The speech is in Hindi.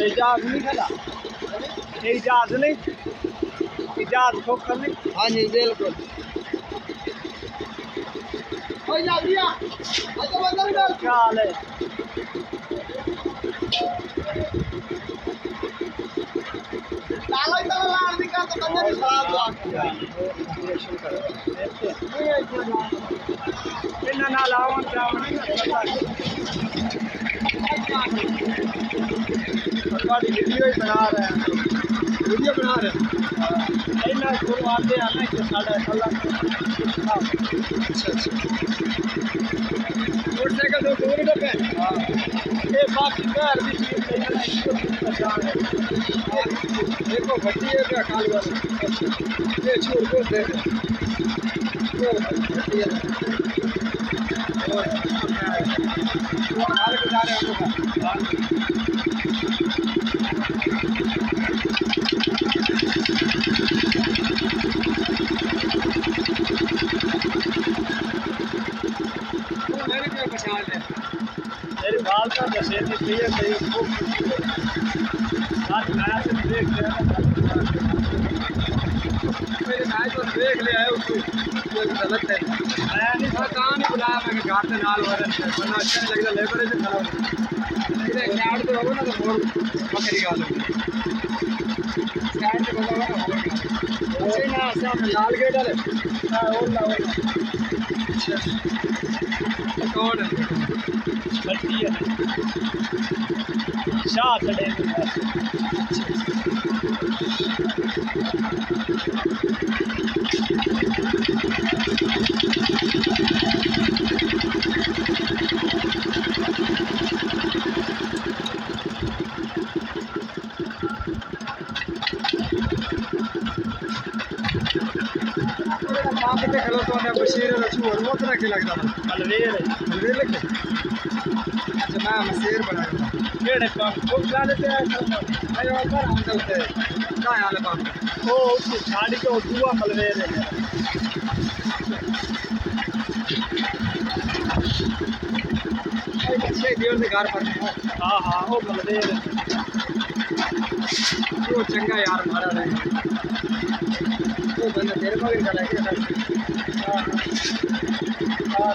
इजाज़ नहीं खड़ा इजाज़ नहीं इजाज़ ठोकर नहीं। हाँ जी बिल्कुल क्या हाल है। वीडियो ही बना रहे हैं वीडियो बना रहे हैं आते हैं ना कि साढ़े 16। अच्छा अच्छा मोटरसाइकिल तो दूर पे हाँ ये बाकी घर भी देखो भट्टी है क्या खाल वाला ये छोड़ को दे वो भट्टी है और हाल गुजारे हम लोग मेरे बाल का दशे इसलिए देख मेरे भाई तो देख ले आए उसको गलत है मैं नहीं था कहाँ नहीं बुलाया मैं घर से नाल वाले वरना अच्छा नहीं लगता लेबर से खड़ा हो साइड पे होगा ना तो मोड़ बकरी गाल साइड पे होगा ना अच्छे ना सामने लाल गेट वाले हां ओला अच्छा कौन है भट्टी है शाह चढ़े खलो तो मशीन रचू और वो तरह के लगता था अलवेर लगे अच्छा मैं मशीन बनाया केड़े काम को चला लेते हैं अरे ऊपर हम चलते हैं क्या हाल है काम ओ उसकी गाड़ी को दुआ मलवेर है अच्छे देर से घर पर हां हां वो मलवेर वो चंगा यार मारा रहे वो बंदा तेरे को भी चला के हां हां